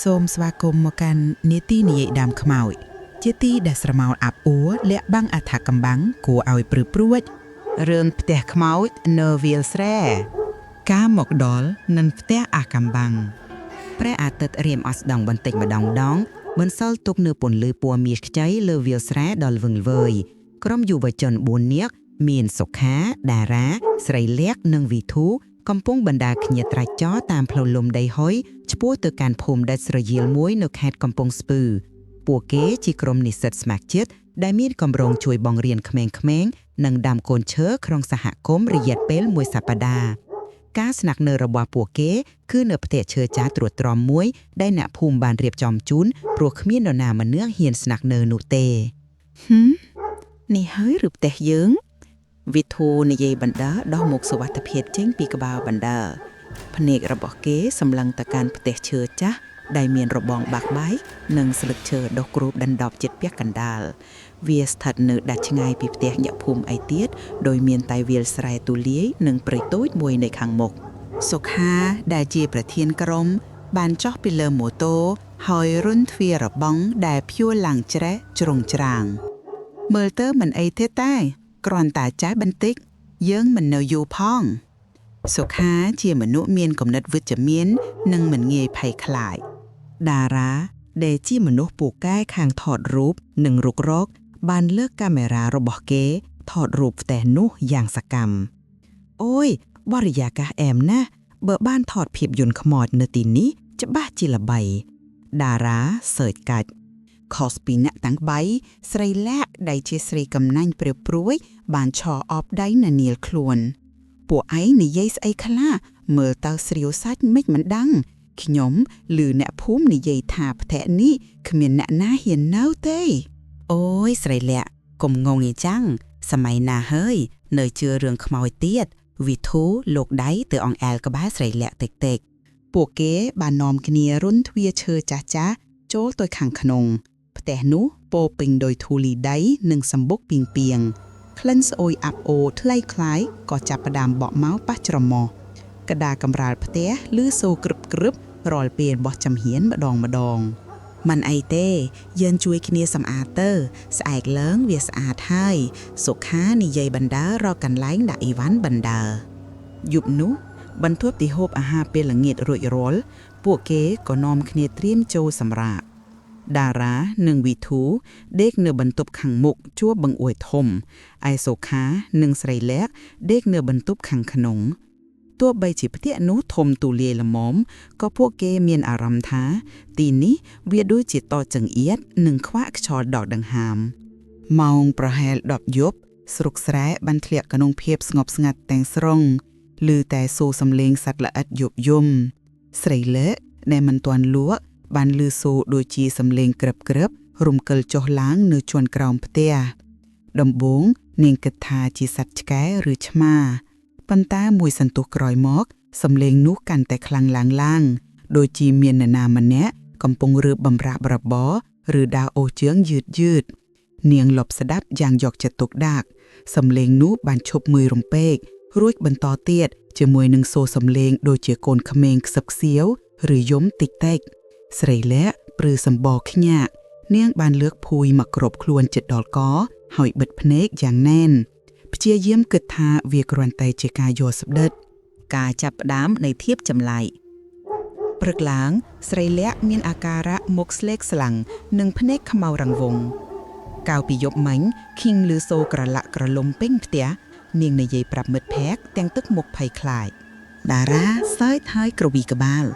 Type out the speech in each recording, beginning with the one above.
សូមស្វាគមន៍មកកាន់នីតិនិយាយដើមខ្មោចជាទីដែលស្រមោលអាប់អួរលាក់បាំងអត្ថកំបាំងគួរឲ្យព្រឺព្រួចរឿងផ្ទះខ្មោចនៅវាលស្រែការមកដល់នឹងផ្ទះអាកំបាំងព្រះអាទិត្យរៀមអស្ដងបន្តិចម្ដងបន្សល់ទុកនៅពន្លឺពណ៌មាសខ្ចីលើវាលស្រែដល់វឹងល្វើយក្រុមយុវជន4នាក់មានសុខាតារាស្រីលក្ខនិងវិធូកំពុងបណ្ដាគ្នាត្រាច់ចរតាមផ្លូវលំដីហុយឆ្ពោះទៅកាន់ភូមិដាច់ស្រយាលមួយនៅខេត្តកំពង់ស្ពឺពួកគេជាក្រុមនិស្សិតស្ម័គ្រចិត្តដែលមានគម្រោងជួយបង្រៀនក្មេងៗនិងដាំកូនឈើក្នុងសហគមន៍រយៈពេលមួយសប្តាហ៍ការស្នាក់នៅរបស់ពួកគេគឺនៅផ្ទះឈើចាស់ត្រួតត្រមមួយដែលអ្នកភូមិបានរៀបចំជូនព្រោះគ្មាននរណាម្នាក់ហ៊ានស្នាក់នៅនោះទេនេះហើយឬផ្ទះយើងវិធូនិយាយបណ្ដាដោះមុខសុវត្ថិភាពចេញពីក្បាលបណ្ដាភ្នែករបស់គេសម្លឹងទៅកាន់ផ្ទះឈើចាស់ដែលមានរបងបាក់បែកនិងស្លឹកឈើដុះគ្របដណ្ដប់ជិតពាក់កណ្ដាលវាស្ថិតនៅដាច់ឆ្ងាយពីផ្ទះអ្នកភូមិឯទៀតដោយមានតែវាលស្រែទូលាយនិងព្រៃតូចមួយនៅខាងមុខសុខាដែលជាប្រធានក្រុមបានចុះពីលើម៉ូតូហើយរុនទ្វាររបងដែលព្យួរឡើងច្រេះជ្រុងច្រាងមើលទៅមិនអីទេតែគ្រាន់តែចាស់បន្តិចយើងមិននៅយូរផងសុខាជាមនុស្សមានគំនិតវិជ្ជមាននិងមិនងាយភ័យខ្លាចតារាដែលជាមនុស្សពូកែខាងថតរូបនិងរុករកបានលើកកាមេរ៉ារបស់គេថតរូបផ្ទះនោះយ៉ាងសកម្មអូយបរិយាកាសអែមណាស់បើបានថតភាពយន្តខ្មោចនៅទីនេះច្បាស់ជាល្បីតារាសើចកាច់ខុសពីអ្នកតាំងបៃស្រីលាក់ដែលជាស្រីកំណាញ់ព្រាវព្រួយបានឈរអបដៃនានាលខ្លួនពួកឯងនិយាយស្អីខ្លះមើលទៅស្រាវសាច់មិនដឹងខ្ញុំឮអ្នកភូមិនិយាយថាផ្ទះនេះគ្មានអ្នកណាហ៊ាននៅទេអូយស្រីលាក់កុំងងអីចឹងសម័យណាហើយនៅជឿរឿងខ្មោចទៀតវិធូលោកដៃទៅអង្អែលក្បែរស្រីលាក់តិចពួកគេបាននាំគ្នារុនទ្វារឈើចាស់ចូលទៅខាងក្នុងផ្ទះនោះពោពេញដោយធូលីដីនិងសម្បុកពីងក្លិនស្អុយអាប់អូថ្លៃคล้ายក៏ចាប់ផ្ដើមបក់មកប៉ះច្រមុះកដាកំរាលផ្ទះឮសូរក្រឹបរាល់ពេលបោះចំហៀនម្ដងមិនអីទេយើងជួយគ្នាសម្អាតទៅស្អែកឡើងវាស្អាតហើយសុខានិយាយបណ្ដារកកន្លែងដាក់អីវ៉ាន់បណ្ដាយប់នោះបន្ទាប់ពីហូបអាហារពេលល្ងាចរួចរាល់ពួកគេក៏នាំគ្នាត្រៀមចូលសម្រាកតារានិងវិធូដេកនៅបន្ទប់ខាងមុខជួបបង្អួយធំឯសុខានិងស្រីលក្ខដេកនៅបន្ទប់ខាងក្នុងទោះបីជាផ្ទះនោះធំទូលាយល្មមក៏ពួកគេមានអារម្មណ៍ថាទីនេះវាដូចជាតចង្អៀតនិងខ្វាក់ខ្យល់ដកដង្ហើមម៉ោងប្រហែល10យប់ស្រុកស្រែបានធ្លាក់ក្នុងភាពស្ងប់ស្ងាត់ទាំងស្រុងឮតែសូរសំឡេងសត្វល្អិតយប់យំស្រីលក្ខដែលមិនទាន់លក់បានឮសូរដូចជាសំឡេងក្រឹបរំកិលចុះឡើងនៅជាន់ក្រោមផ្ទះដំបូងនាងគិតថាជាសត្វឆ្កែឬឆ្មាប៉ុន្តែមួយសន្ទុះក្រោយមកសំឡេងនោះកាន់តែខ្លាំងឡើងដូចជាមាននរណាម្នាក់កំពុងរើបំរាស់របរឬដើរអូសជើងយឺតនាងលបស្ដាប់យ៉ាងយកចិត្តទុកដាក់សំឡេងនោះបានឈប់មួយរំពេករួចបន្តទៀតជាមួយនឹងសូរសំឡេងដូចជាកូនក្មេងខ្សឹបខ្សៀវឬយំតិចស្រីលក្ខព្រឺសម្បកខ្ញាក់នាងបានលើកភួយមកគ្របខ្លួនជិតដល់កហើយបិទភ្នែកយ៉ាងណែនព្យាយាមគិតថាវាគ្រាន់តែជាការយល់ស្ដិតការចាប់ផ្ដើមនៃធៀបចម្លែកព្រឹកឡើងស្រីលក្ខមានអាការៈមុខស្លេកស្លាំងនិងភ្នែកខ្មៅរង្វង់កាលពីយប់មិញឃីងឮសូរក្រឡាក់ក្រលុំពេញផ្ទះនាងនិយាយប្រាប់មិត្តភក្តិទាំងទឹកមុខភ័យខ្លាចតារាសើចហើយក្រវីក្បាល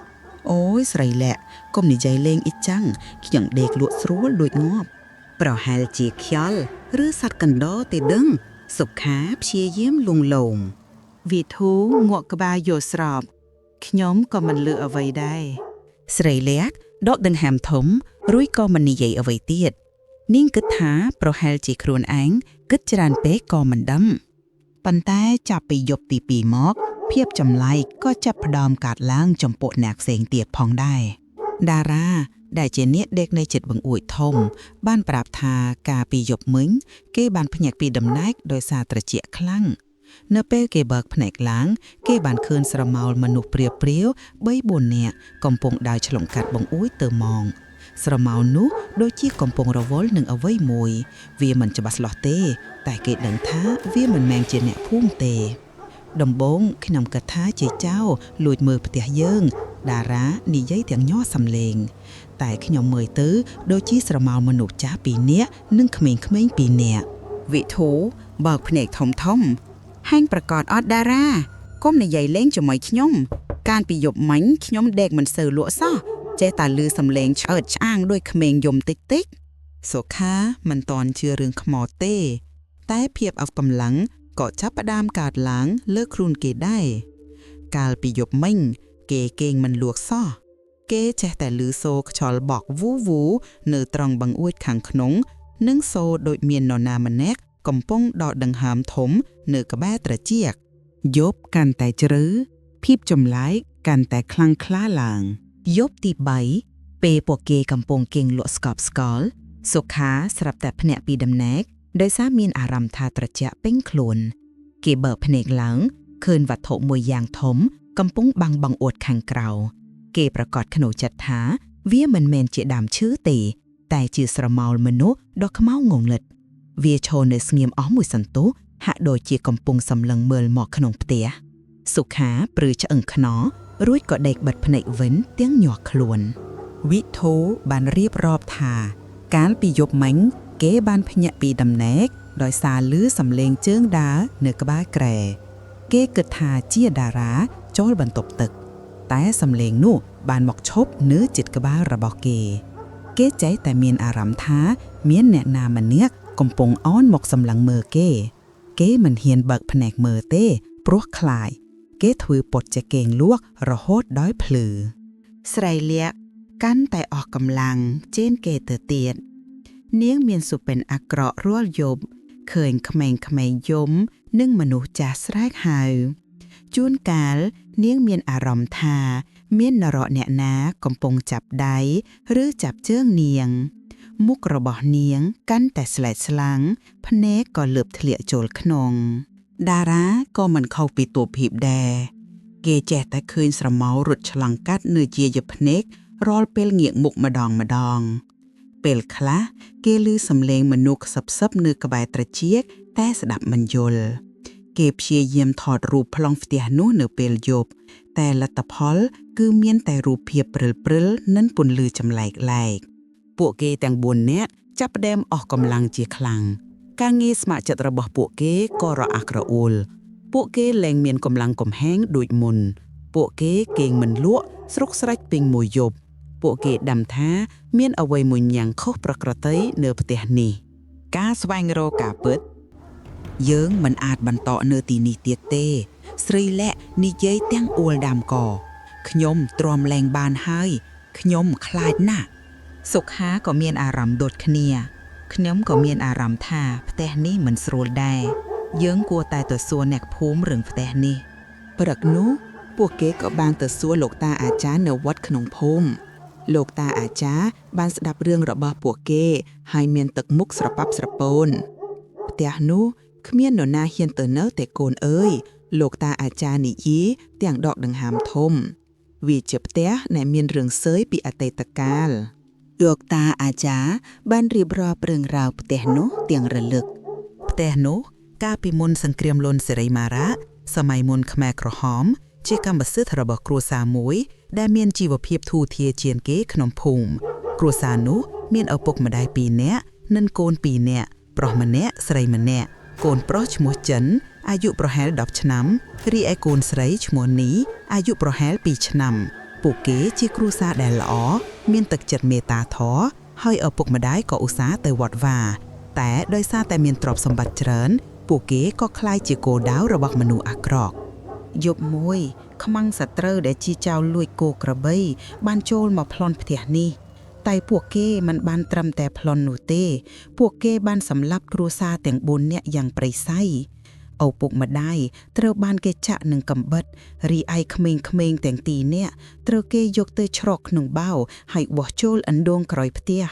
អូយស្រីលក្ខកុំនិយាយលេងអ៊ីចឹងខ្ញុំដេកលក់ស្រួលដូចងាប់ប្រហែលជាខ្យល់ឬសត្វកណ្ដរទេដឹងសុខាព្យាយាមលួងលោមវិធូងក់ក្បាលយល់ស្របខ្ញុំក៏មិនលើអ្វីដែរស្រីលក្ខដកដង្ហើមធំរួចក៏មិននិយាយអ្វីទៀតនាងគិតថាប្រហែលជាខ្លួនឯងគិតច្រើនពេកក៏មិនដឹងប៉ុន្តែចាប់ពីយប់ទី2មកភាពចម្លែកក៏ចាប់ផ្ដើមកើតឡើងចំពោះអ្នកផ្សេងទៀតផងដែរតារាដែលជាអ្នកដេកនៅជិតបង្អួចធំបានប្រាប់ថាកាលពីយប់មិញគេបានភ្ញាក់ពីដំណេកដោយសារត្រជាក់ខ្លាំង នៅពេលគេបើកភ្នែកឡើងគេបានឃើញស្រមោលមនុស្សព្រាវ3-4នាក់កំពុងដើរឆ្លងកាត់បង្អួចទៅម៉ងស្រមោលនោះដូចជាកំពុងរវល់នឹងអ្វីមួយវាមិនច្បាស់លាស់ទេតែគេដឹងថាវាមិនមែនជាអ្នកភូមិទេដំបូងខ្ញុំគិតថាជាចៅលួចមើលផ្ទះយើងតារានិយាយទាំងញ័រសំឡេងតែខ្ញុំមើលទៅដូចជាស្រមោលមនុស្សចាស់2នាក់និងក្មេងៗ2នាក់វិធូបើកភ្នែកធំហាញ់ប្រកាសអត់តារាកុំនិយាយលេងជាមួយខ្ញុំកាលពីយប់មិញខ្ញុំដេកមិនសូវលក់សោះចេះតែលឺសំឡេងឆ្អើតឆ្អាងដោយក្មេងយំតិចសុខាមិនតន់ជឿរឿងខ្មោចទេតែភាពអស់កម្លាំងក៏ចាប់ផ្ដើមកើតឡើងលើខ្លួនគេដែរកាលពីយប់មិញគេគេងមិនលក់សោះគេចេះតែលឺសូរខ្យល់បក់វូនៅត្រង់បង្អួចខាងក្នុងនិងសូរដូចមាននរណាម្នាក់កំពុងដកដង្ហើមធំនៅក្បែរត្រចៀកយប់កាន់តែជ្រៅភាពចម្លែកកាន់តែខ្លាំងក្លាឡើងយប់ទី3ពេលពួកគេកំពុងគេងលក់ស្កប់ស្កល់សុខាស្រាប់តែភ្ញាក់ពីដំណេកដោយសារមានអារម្មណ៍ថាត្រជាក់ពេញខ្លួនគេបើកភ្នែកឡើងឃើញវត្ថុមួយយ៉ាងធំកំពុងបាំងបង្អួតខាងក្រៅគេប្រកាសក្នុងចិត្តថាវាមិនមែនជាដើមឈើទេតែជាស្រមោលមនុស្សដ៏ខ្មៅងងឹតវាឈរនៅស្ងៀមអស់មួយសន្ទុះហាក់ដូចជាកំពុងសម្លឹងមើលមកក្នុងផ្ទះសុខាព្រឺឆ្អឹងខ្នងរួចក៏ដេកបិទភ្នែកវិញទាំងញាស់ខ្លួនវិធូបានរៀបរាប់ថាកាលពីយប់មិញគេបានភ្ញាក់ពីដំណេកដោយសារឮសំឡេងជើងដើរនៅក្បែរគ្រែគេគិតថាជាតារាចូលបន្ទប់ទឹកតែសំឡេងនោះបានមកឈប់នៅជិតក្បាលរបស់គេចេះតែមានអារម្មណ៍ថាមានអ្នកណាម្នាក់កំពុងអោនមកសម្លឹងមើលគេមិនហ៊ានបើកភ្នែកមើលទេព្រោះខ្លាចគេធ្វើពត់ចេះគេងលក់រហូតដល់ភ្លឺស្រីលាក់កាន់តែអស់កម្លាំងចេនគេទៅទៀតនាងមានសុបិនអាក្រក់រាល់យប់ឃើញក្មេងៗយំនិងមនុស្សចាស់ស្រែកហៅជួនកាលនាងមានអារម្មណ៍ថាមាននរអ្នកណាកំពុងចាប់ដៃឬចាប់ជើងនាងមុខរបស់នាងកាន់តែស្លែកស្លាំងភ្នែកក៏លើបធ្លាក់ចូលក្នុងតារាក៏មិនខុសពីតួភាពដែរគេចេះតែឃើញស្រមោលរត់ឆ្លងកាត់នៅជាយភ្នែករាល់ពេលងាកមុខម្ដងពេលខ្លះគេឮសំឡេងមនុស្សខ្សឹបនៅក្បែរត្រចៀកតែស្ដាប់មិនយល់គេព្យាយាមថតរូបប្លង់ផ្ទះនោះនៅពេលយប់តែលទ្ធផលគឺមានតែរូបភាពព្រិលនិងពន្លឺចម្លែកពួកគេទាំង4នាក់ចាប់ផ្ដើមអស់កម្លាំងជាខ្លាំងការងារស្ម័គ្រចិត្តរបស់ពួកគេក៏រអាក់រអួលពួកគេលែងមានកម្លាំងកំហែងដូចមុនពួកគេគេងមិនលក់ស្រុកស្រែកពេញមួយយប់ពួកគេដឹងថាមានអ្វីមួយយ៉ាងខុសប្រក្រតីនៅផ្ទះនេះការស្វែងរកការពិតយើងមិនអាចបន្តនៅទីនេះទៀតទេស្រីលាក់និយាយទាំងអួលដាំកខ្ញុំទ្រាំលែងបានហើយខ្ញុំខ្លាចណាស់សុខាក៏មានអារម្មណ៍ដូចគ្នាខ្ញុំក៏មានអារម្មណ៍ថាផ្ទះនេះមិនស្រួលដែរយើងគួរតែទៅសួរអ្នកភូមិរឿងផ្ទះនេះព្រឹកនោះពួកគេក៏បានទៅសួរលោកតាអាចារ្យនៅវត្តក្នុងភូមិលោកតាអាចារ្យបានស្ដាប់រឿងរបស់ពួកគេហើយមានទឹកមុខស្រប៉ាប់ស្រពោនផ្ទះនោះគ្មាននរណាហ៊ានទៅនៅទេកូនអើយលោកតាអាចារ្យនិយាយទាំងដកដង្ហើមធំវាជាផ្ទះដែលមានរឿងសើយពីអតីតកាលលោកតាអាចារ្យបានរៀបរាប់រឿងរ៉ាវផ្ទះនោះទាំងរលឹកផ្ទះនោះកាលពីមុនសង្គ្រាមលន់សេរីមារ៉ាសម័យមុនខ្មែរក្រហមជាកម្មសិទ្ធិរបស់គ្រួសារមួយដែលមានជីវភាពធូរធារជាងគេក្នុងភូមិគ្រួសារនោះមានឪពុកម្ដាយ2នាក់និងកូន2នាក់ប្រុសម្នាក់ស្រីម្នាក់កូនប្រុសឈ្មោះចិនអាយុប្រហែល10ឆ្នាំរីឯកូនស្រីឈ្មោះនីអាយុប្រហែល2ឆ្នាំពួកគេជាគ្រួសារដែលល្អមានទឹកចិត្តមេត្តាធម៌ហើយឪពុកម្ដាយក៏ឧស្សាហ៍ទៅវត្តវាតែដោយសារតែមានទ្រព្យសម្បត្តិច្រើនពួកគេក៏ក្លាយជាគោលដៅរបស់មនុស្សអាក្រក់យប់មួយខ្មាំងសត្រូវដែលជាចៅលួចគោក្របីបានចូលមកប្លន់ផ្ទះនេះតែពួកគេមិនបានត្រឹមតែប្លន់នោះទេពួកគេបានសម្លាប់គ្រួសារទាំង4នាក់យ៉ាងព្រៃសៃឪពុកម្ដាយត្រូវបានគេចាក់នឹងកាំបិតរីឯក្មេងៗទាំងទីនាក់ត្រូវគេយកទៅច្រកក្នុងបាវហើយបោះចូលអណ្ដូងក្រោយផ្ទះ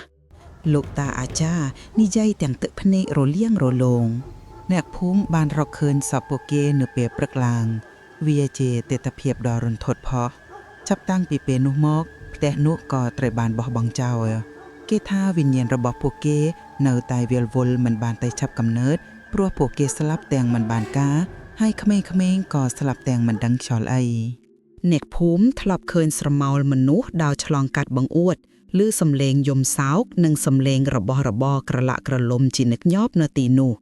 លោកតាអាចារ្យនិយាយទាំងទឹកភ្នែករលៀងរលោង អ្នកភូមិបានរកឃើញសពពួកគេនៅពេលព្រឹកឡើងវាជាទិដ្ឋភាពដ៏រន្ធត់ផុសចាប់តាំងពីពេលនោះមកផ្ទះនោះក៏ត្រូវបានបោះបង់ចោលគេថាវិញ្ញាណរបស់ពួកគេនៅតែវិលវល់មិនបានទៅចាប់កំណើតព្រោះពួកគេស្លាប់ទាំងមិនបានការហើយក្មេងៗក៏ស្លាប់ទាំងមិនដឹងខ្យល់អីអ្នកភូមិធ្លាប់ឃើញស្រមោលមនុស្សដើរឆ្លងកាត់បង្អួតឬសំឡេងយំសោកនិងសំឡេងរបស់របរក្រឡាក់ក្រលុំជាញឹកញាប់នៅទីនោះ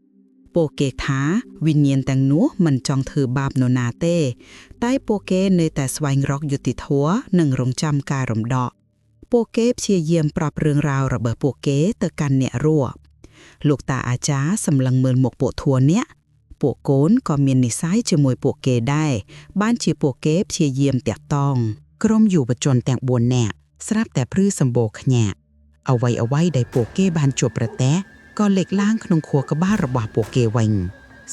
ពួកគេថាវិញ្ញាណទាំងនោះមិនចង់ធ្វើបាបនរណាទេតែពួកគេនៅតែស្វែងរកយុត្តិធម៌និងរង់ចាំការរំដោះពួកគេព្យាយាមប្រាប់រឿងរ៉ាវរបស់ពួកគេទៅកាន់អ្នករស់លោកតាអាចារ្យសម្លឹងមើលមុខពួកធัวអ្នកពួកកូនក៏មាននិស្ស័យជាមួយពួកគេដែរបានជាពួកគេព្យាយាមតាក់ទងក្រុមយុវជនទាំង4នាក់ស្រាប់តែព្រឺសម្បូរខ្ញាក់អ្វីដែលពួកគេបានជួបប្រទះក៏លេចឡើងក្នុងខួរក្បាលរបស់ពួកគេវិញ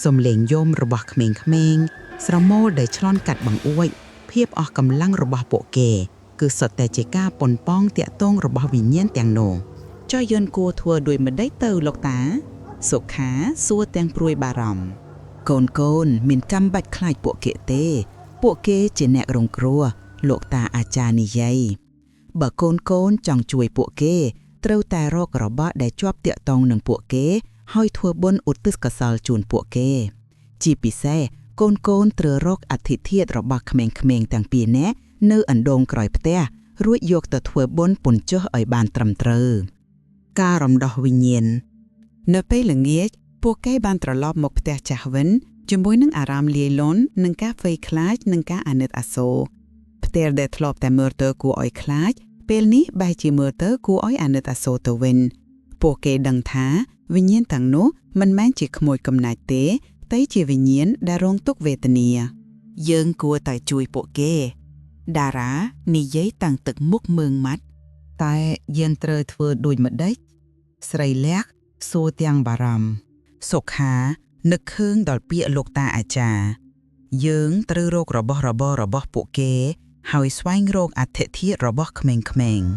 សំឡេងយំរបស់ក្មេងៗស្រមោលដែលឆ្លន់កាត់បង្អួចភាពអស់កម្លាំងរបស់ពួកគេគឺសុទ្ធតែជាការប៉ុនប៉ងតាក់ទងរបស់វិញ្ញាណទាំងនោះចុះយន្តគួរធ្វើដោយម្ដេចទៅលោកតាសុខាសួរទាំងព្រួយបារម្ភកូនមានចាំបាច់ខ្លាចពួកគេទេពួកគេជាអ្នករងគ្រោះលោកតាអាចារ្យនិយាយបើកូនចង់ជួយពួកគេត្រូវតែរករបស់ដែលជាប់តាក់ទងនឹងពួកគេហើយធ្វើបុណ្យឧទ្ទិសកុសលជូនពួកគេជាពិសេសកូនត្រូវរកអធិធិធរបស់ក្មេងៗទាំងពីរនាក់នៅអណ្ដូងក្រោយផ្ទះរួចយកទៅធ្វើបុណ្យពន្ចុះឲ្យបានត្រឹមត្រូវការរំដោះវិញ្ញាណនៅពេលល្ងាចពួកគេបានត្រឡប់មកផ្ទះចាស់វិញជាមួយនឹងអារម្មណ៍លាយលន់និងការភ័យខ្លាចនិងការអាណិតអាសូរផ្ទះដែលធ្លាប់តែមើលទៅគួរឲ្យខ្លាចពេលនេះបែរជាមើលទៅគួរឲ្យអាណិតអាសូរទៅវិញពួកគេដឹងថាវិញ្ញាណទាំងនោះមិនមែនជាខ្មោចកំណាចទេតែជាវិញ្ញាណដែលរងទុក្ខវេទនាយើងគួរតែជួយពួកគេតារានិយាយតាំងទឹកមុខមើងម៉ាត់តែយើងត្រូវធ្វើដូចម្ដេចស្រីលះសួរទាំងបារម្ភសុខានឹកឃើញដល់ពាក្យលោកតាអាចារ្យយើងត្រូវរករបស់ពួកគេហើយស្វែងរកអធិធិរបស់ក្មេងៗ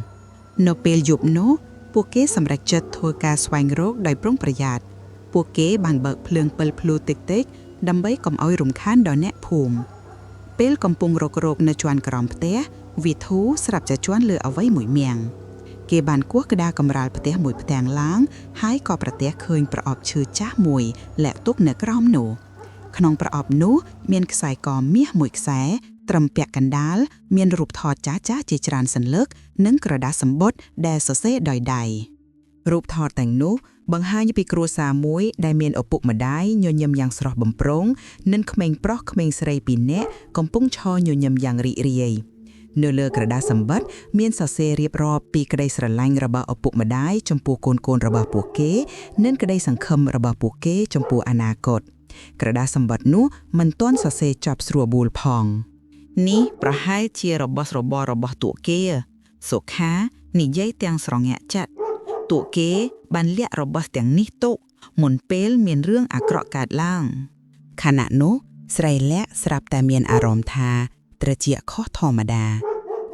នៅពេលយប់នោះពួកគេសម្រេចចិត្តធ្វើការស្វែងរកដោយប្រុងប្រយ័ត្នពួកគេបានបើកភ្លើងពិលភ្លឺតិចៗដើម្បីកុំឲ្យរំខានដល់អ្នកភូមិពេលកំពុងរកនៅជាន់ក្រោមផ្ទះវិធូស្រាប់តែជាន់លើអ្វីមួយមាំងគេបានគោះក្តារកម្រាលផ្ទះមួយផ្ទាំងឡើងហើយក៏ប្រទះឃើញប្រអប់ឈើចាស់មួយលាក់ទុកនៅក្រោមនោះក្នុងប្រអប់នោះមានខ្សែកមាសមួយខ្សែត្រឹមពាក់កណ្ដាលមានរូបថតចាស់ជាច្រើនសន្លឹកនិងក្រដាសសម្បត្តិដែលសរសេរដោយដៃរូបថតទាំងនោះបង្ហាញពីគ្រួសារមួយដែលមានឪពុកម្ដាយញញឹមយ៉ាងស្រស់បំព្រងនិងក្មេងប្រុសក្មេងស្រីពីរនាក់កំពុងឈរញញឹមយ៉ាងរីករាយនៅលើក្រដាសសម្បត្តិមានសរសេររៀបរាប់ពីក្តីស្រឡាញ់របស់ឪពុកម្ដាយចំពោះកូនរបស់ពួកគេនិងក្តីសង្ឃឹមរបស់ពួកគេចំពោះអនាគតក្រដាសសម្បត្តិនោះមិនទាន់សរសេរចប់ស្រួលបួលផងនេះប្រហែលជារបស់របររបស់ពួកគេសុខានិយាយទាំងស្រងាក់ចិត្តពួកគេបានលាក់របស់ទាំងនេះទុកមុនពេលមានរឿងអាក្រក់កើតឡើងខណៈនោះស្រីលាក់ស្រាប់តែមានអារម្មណ៍ថាត្រជាក់ខុសធម្មតា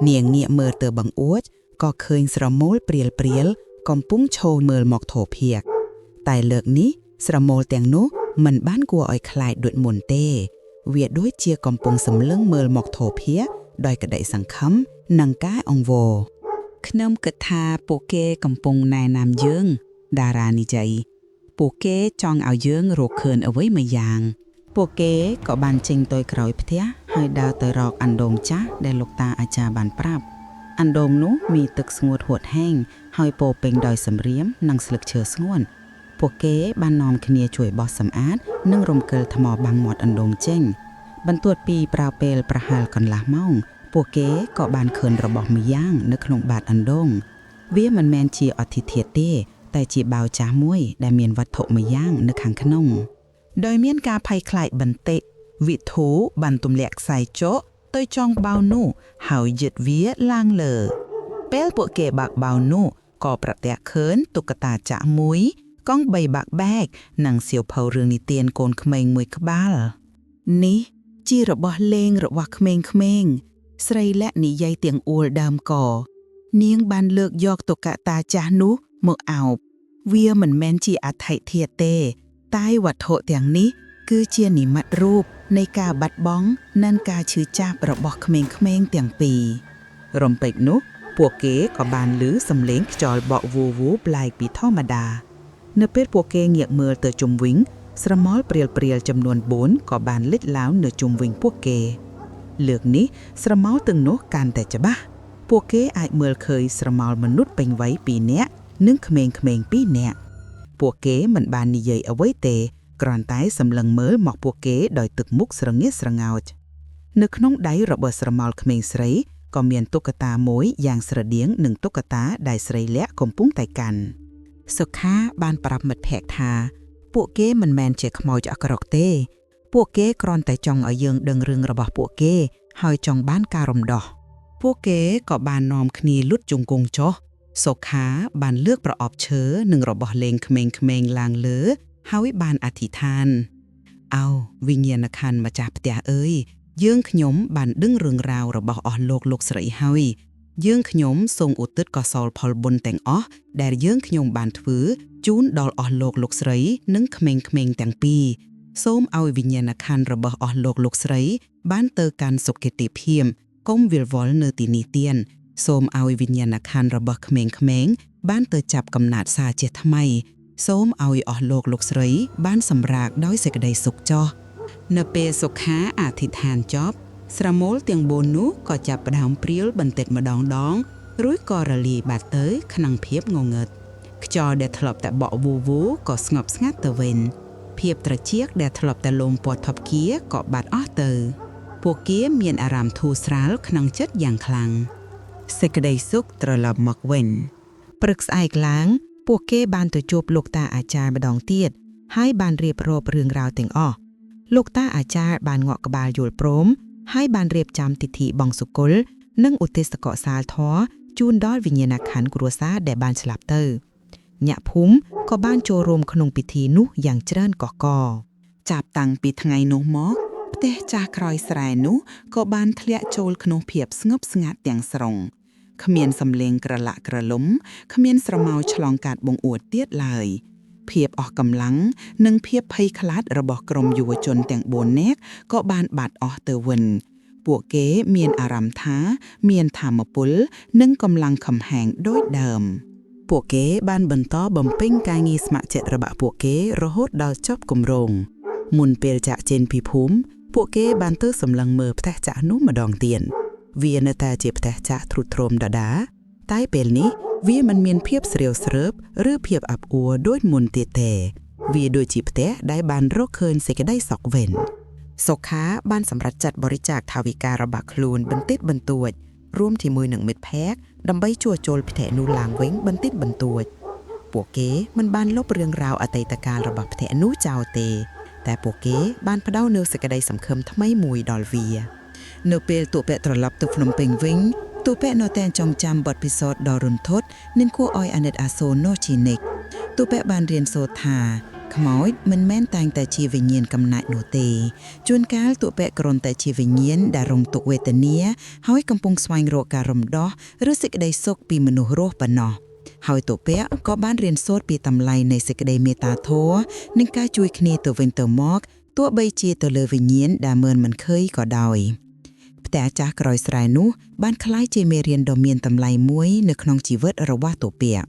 នាងងាកមើលទៅបង្អួចក៏ឃើញស្រមូលព្រាលកំពុងឈរមើលមកធោភាកតែលើកនេះស្រមូលទាំងនោះមិនបានគួរឲ្យខ្លាចដូចមុនទេវាដូចជាកំពុងសម្លឹងមើលមកធោភាកដោយក្តីសង្ឃឹមនិងការអង្វរខ្ញុំគិតថាពួកគេកំពុងណែនាំយើងតារានិយាយពួកគេចង់ឲ្យយើងរកឃើញអ្វីមួយយ៉ាងពួកគេក៏បានចេញទៅក្រោយផ្ទះហើយដើរទៅរកអណ្ដូងចាស់ដែលលោកតាអាចារ្យបានប្រាប់អណ្ដូងនោះមានទឹកស្ងួតហួតហែងហើយពោពេញដោយសម្រាមនិងស្លឹកឈើស្ងួនពួកគេបាននាំគ្នាជួយបោសសម្អាតនិងរំកិលថ្មបាំងមាត់អណ្ដូងចេញបន្ទាប់ពីប្រើពេលប្រហែលកន្លះម៉ោងពួកគេក៏បានឃើញរបស់មួយយ៉ាងនៅក្នុងបាតអណ្ដូងវាមិនមែនជាអធិធិធទេតែជាបាវចាស់មួយដែលមានវត្ថុមួយយ៉ាងនៅខាងក្នុងដោយមានការភ័យខ្លាចបន្តិចវិធូបានទម្លាក់ខ្សែជក់ទៅចងបាវនោះហើយយឹតវាឡើងលើពេលពួកគេបាក់បាវនោះក៏ប្រទះឃើញតុក្កតាចាក់មួយកង់3បាក់បែកនិងសៀវភៅរឿងនិទានកូនក្មេងមួយក្បាលនេះជារបស់លេងរបស់ក្មេងៗស្រីលាក់និយាយទាំងអួលដើមកនាងបានលើកយកតុក្កតាចាស់នោះមកអោបវាមិនមែនជាអធិធិធទេ តែវត្ថុទាំងនេះគឺជានិមិត្តរូបនៃការបាត់បង់និងការឈឺចាប់របស់ក្មេងៗទាំងពីររំពេចនោះពួកគេក៏បានឮសំឡេងខ្យល់បក់វូវូប្លែកពីធម្មតានៅពេលពួកគេងាកមើលទៅជុំវិញស្រមោលព្រាលៗចំនួន4ក៏បានលេចឡើងនៅជុំវិញពួកគេលើកនេះស្រមោលទាំងនោះកាន់តែច្បាស់ពួកគេអាចមើលឃើញស្រមោលមនុស្សពេញវ័យ2នាក់និងក្មេងៗ2នាក់ពួកគេមិនបាននិយាយអ្វីទេគ្រាន់តែសម្លឹងមើលមកពួកគេដោយទឹកមុខស្រងៀសស្រងោចនៅក្នុងដៃរបស់ស្រមោលក្មេងស្រីក៏មានតុក្កតាមួយយ៉ាងស្រដៀងនឹងតុក្កតាដែលស្រីលាក់កំពុងតែកាន់សុខាបានប្រាប់មិត្តភក្តិថាពួកគេមិនមែនជាខ្មោចអាក្រក់ទេពួកគេគ្រាន់តែចង់ឲ្យយើងដឹងរឿងរបស់ពួកគេហើយចង់បានការរំដោះពួកគេក៏បាននាំគ្នាលុតជង្គង់ចុះសុខាបានលើកប្រអប់ឈើនិងរបស់លេងក្មេងៗឡើងលើហើយបានអធិដ្ឋានអោវិញ្ញាណក្ខន្ធម្ចាស់ផ្ទះអើយយើងខ្ញុំបានដឹងរឿងរ៉ាវរបស់អស់លោកស្រីហើយយើងខ្ញុំសូមឧទ្ទិសកុសលផលបុណ្យទាំងអស់ដែលយើងខ្ញុំបានធ្វើជូនដល់អស់លោកស្រីនិងក្មេងៗទាំងពីរសូមឲ្យវិញ្ញាណក្ខន្ធរបស់អស់លោកស្រីបានទៅកាន់សុគតិភាពកុំវិលវល់នៅទីនេះទៀតសូមឲ្យវិញ្ញាណក្ខន្ធរបស់ក្មេងៗបានទៅចាប់កំណើតសារជាថ្មីសូមឲ្យអស់លោកស្រីបានសម្រាកដោយសេចក្តីសុខចុះនៅពេលសុខាអធិដ្ឋានចប់ស្រមោលទាំង4នោះក៏ចាប់ផ្ដើមព្រាលបន្តិចម្ដងរួចក៏រលាយបាត់ទៅក្នុងភាពងងឹតខ្យល់ដែលធ្លាប់តែបក់វូវូក៏ស្ងប់ស្ងាត់ទៅវិញភាពត្រជាក់ដែលធ្លាប់តែលំពណ៌ថប់គាក៏បាត់អស់ទៅពួកគេមានអារម្មណ៍ធូរស្រាលក្នុងចិត្តយ៉ាងខ្លាំងសេចក្តីសុខត្រឡប់មកវិញព្រឹកស្អែកឡើងពួកគេបានទៅជួបលោកតាអាចារ្យម្ដងទៀតហើយបានរៀបរាប់រឿងរ៉ាវទាំងអស់លោកតាអាចារ្យបានងក់ក្បាលយល់ព្រមហើយបានរៀបចំពិធីបង់សុគលនិងឧទ្ទិសកុសលធម៌ជូនដល់វិញ្ញាណក្ខន្ធគ្រួសារដែលបានស្លាប់ទៅញាក់ភូមិក៏បានចូលរួមក្នុងពិធីនោះយ៉ាងច្រើនកុះករចាប់តាំងពីថ្ងៃនោះមកផ្ទះចាស់ក្រោយស្រែនោះក៏បានធ្លាក់ចូលក្នុងភាពស្ងប់ស្ងាត់ទាំងស្រុងគ្មានសំឡេងក្រឡាក់ក្រលុំគ្មានស្រមោលឆ្លងកាត់បង្អួតទៀតឡើយភាពអស់កម្លាំងនិងភាពភ័យខ្លាចរបស់ក្រុមយុវជនទាំង4នាក់ក៏បានបាត់អស់ទៅវិញពួកគេមានអារម្មណ៍ថាមានថាមពលនិងកម្លាំងខំហែងដូចដើមពួកគេបានបន្តបំពេញការងារស្ម័គ្រចិត្តរបស់ពួកគេរហូតដល់ចប់គម្រោងមុនពេលចាក់ចេញពីភូមិពួកគេបានទៅសម្លឹងមើលផ្ទះចាស់នោះម្ដងទៀតវានៅតែជាផ្ទះចាស់ទ្រុឌទ្រោមដដាតែពេលនេះវាមិនមានភាពស្រាវស្រើបឬភាពអាប់អួរដូចមុនទៀតទេវាដូចជាផ្ទះដែលបានរកឃើញសេចក្តីសុខវិញសុខាបានសម្រេចចាត់បរិច្ចាគថវិការបស់ខ្លួនបន្តិចបន្តួចរួមជាមួយនឹងមិត្តភ័ក្តិដើម្បីជួសជុលផ្ទះនោះឡើងវិញបន្តិចបន្តួចពួកគេមិនបានលុបរឿងរ៉ាវអតីតកាលរបស់ផ្ទះនោះចោលទេតែពួកគេបានផ្ដល់នូវសេចក្តីសង្ឃឹមថ្មីមួយដល់វានៅពេលទូពាក់ត្រឡប់ទៅភ្នំពេញវិញទូពាក់នៅតែចងចាំបទពិសោធន៍ដ៏រន្ធត់និងគួរឲ្យអាណិតអាសូរនោះជានិច្ចទូពាក់បានរៀនសូត្រថាខ្មោចមិនមែនតែងតែជាវិញ្ញាណកំណាចនោះទេជួនកាលទូពាក់គ្រាន់តែជាវិញ្ញាណដែលរងទុក្ខវេទនាហើយកំពុងស្វែងរកការរំដោះឬសេចក្តីសុខពីមនុស្សរស់ប៉ុណ្ណោះហើយទូពាក់ក៏បានរៀនសូត្រពីតម្លៃនៃសេចក្តីមេត្តាធម៌និងការជួយគ្នាទៅវិញទៅមកទោះបីជាទៅលើវិញ្ញាណដែលមិនឃើញក៏ដោយផ្ទះចាស់ក្រោយស្រែនោះបានក្លាយជាមេរៀនដ៏មានតម្លៃមួយនៅក្នុងជីវិតរបស់ទូពាក់